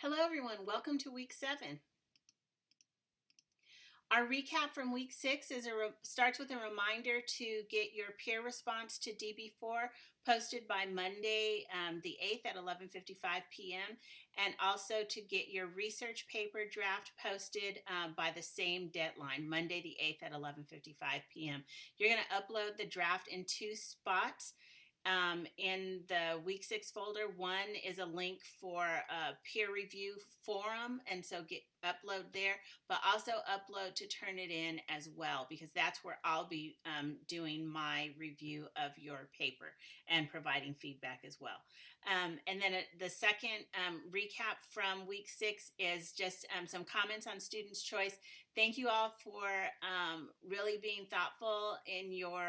Hello, everyone. Welcome to week 7. Our recap from week 6 starts with a reminder to get your peer response to DB4 posted by Monday, the 8th at 11:55 p.m. and also to get your research paper draft posted by the same deadline, Monday the 8th at 11:55 p.m. You're going to upload the draft in 2 spots. In the week 6 folder, one is a link for a peer review forum, and so upload there, but also upload to Turnitin as well, because that's where I'll be doing my review of your paper and providing feedback as well. And then the second recap from week 6 is just some comments on Students' Choice. Thank you all for really being thoughtful in your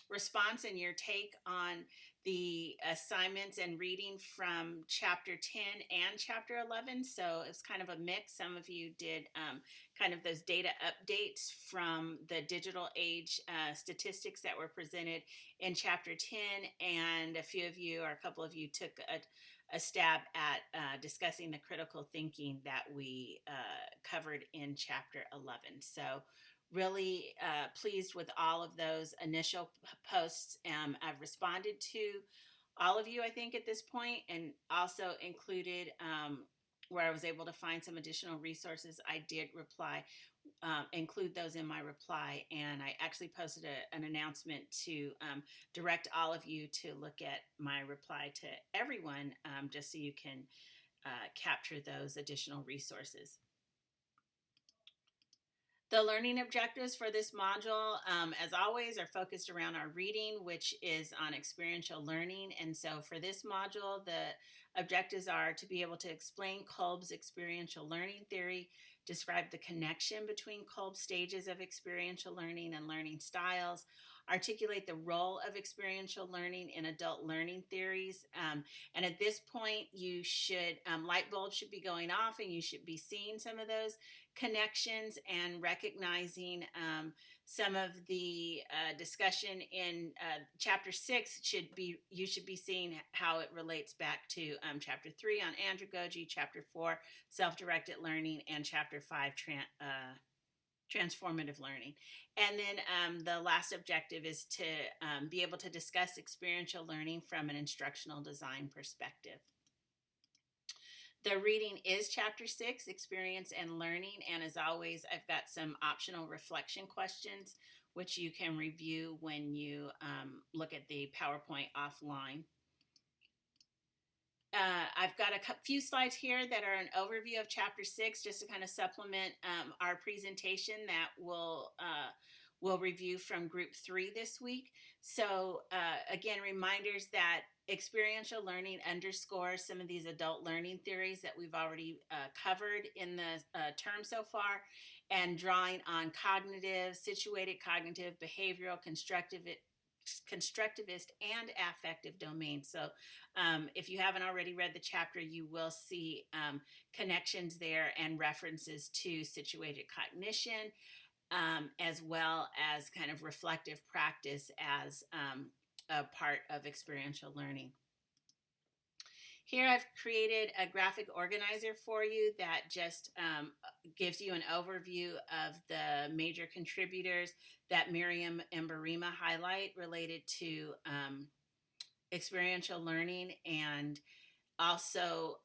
response and your take on the assignments and reading from chapter 10 and chapter 11. So it's kind of a mix. Some of you did kind of those data updates from the digital age statistics that were presented in chapter 10, and a few of you, or a couple of you, took a stab at discussing the critical thinking that we covered in chapter 11. So really pleased with all of those initial posts. I've responded to all of you, I think, at this point, and also included where I was able to find some additional resources. I did include those in my reply, and I actually posted an announcement to direct all of you to look at my reply to everyone, just so you can capture those additional resources. The learning objectives for this module, as always, are focused around our reading, which is on experiential learning. And so for this module, the objectives are to be able to explain Kolb's experiential learning theory, describe the connection between Kolb's stages of experiential learning and learning styles, articulate the role of experiential learning in adult learning theories. And at this point, you should, light bulbs should be going off, and you should be seeing some of those connections and recognizing some of the discussion in chapter 6 you should be seeing how it relates back to chapter 3 on andragogy, chapter 4 self-directed learning, and chapter 5 transformative learning. And then the last objective is to be able to discuss experiential learning from an instructional design perspective. The reading is chapter 6, Experience and Learning, and as always, I've got some optional reflection questions, which you can review when you look at the PowerPoint offline. I've got a few slides here that are an overview of chapter 6, just to kind of supplement our presentation that we'll review from group 3 this week. So again, reminders that experiential learning underscores some of these adult learning theories that we've already covered in the term so far, and drawing on cognitive, situated cognitive, behavioral, constructivist, and affective domains. So if you haven't already read the chapter, you will see connections there and references to situated cognition, as well as kind of reflective practice as a part of experiential learning. Here I've created a graphic organizer for you that just gives you an overview of the major contributors that Miriam and Barima highlight related to experiential learning, and also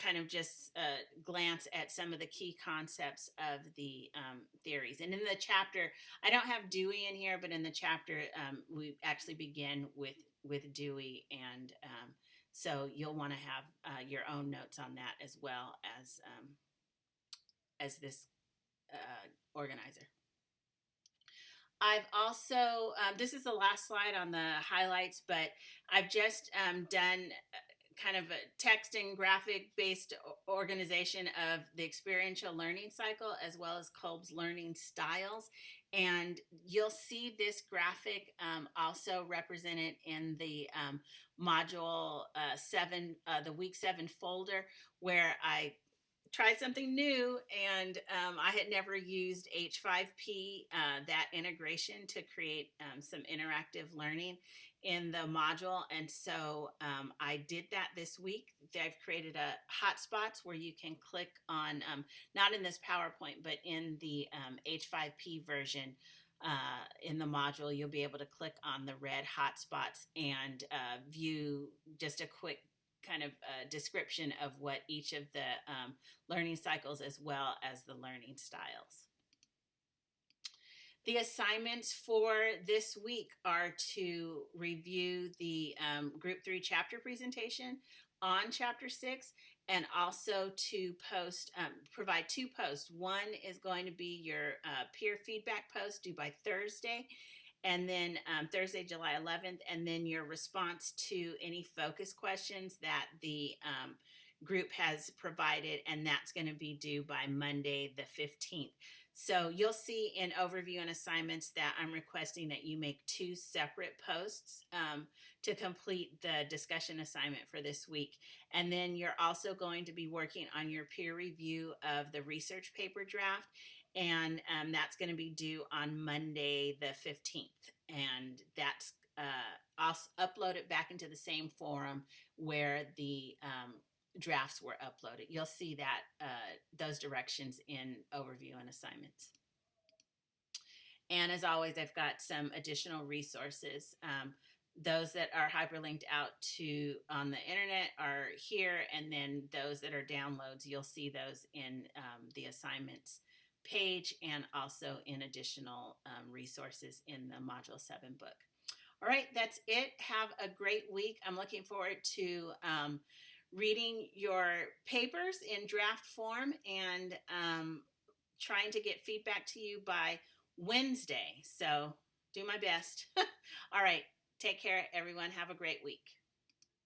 kind of just glance at some of the key concepts of the theories. And in the chapter, I don't have Dewey in here, but in the chapter, we actually begin with Dewey, and so you'll want to have your own notes on that as well as this organizer. I've also, this is the last slide on the highlights, but I've just done kind of a text and graphic based organization of the experiential learning cycle, as well as Kolb's learning styles. And you'll see this graphic also represented in the module 7, the week 7 folder, where I tried something new, and I had never used H5P, that integration, to create some interactive learning. in the module. And so I did that this week. I've created a hotspots where you can click on, not in this PowerPoint, but in the H5P version. In the module, you'll be able to click on the red hotspots and view just a quick kind of description of what each of the learning cycles as well as the learning styles. The assignments for this week are to review the Group 3 chapter presentation on Chapter 6 and also to provide 2 posts. One is going to be your peer feedback post due by Thursday, and then Thursday, July 11th, and then your response to any focus questions that the group has provided, and that's going to be due by Monday the 15th. So you'll see in overview and assignments that I'm requesting that you make 2 separate posts to complete the discussion assignment for this week. And then you're also going to be working on your peer review of the research paper draft. And that's going to be due on Monday the 15th. And that's I'll upload it back into the same forum where the drafts were uploaded. You'll see that those directions in overview and assignments. And as always, I've got some additional resources. Those that are hyperlinked out to on the internet are here, and then those that are downloads, you'll see those in the assignments page and also in additional resources in the Module 7 book. All right, that's it. Have a great week. I'm looking forward to reading your papers in draft form and trying to get feedback to you by Wednesday. So do my best. All right. Take care, everyone. Have a great week.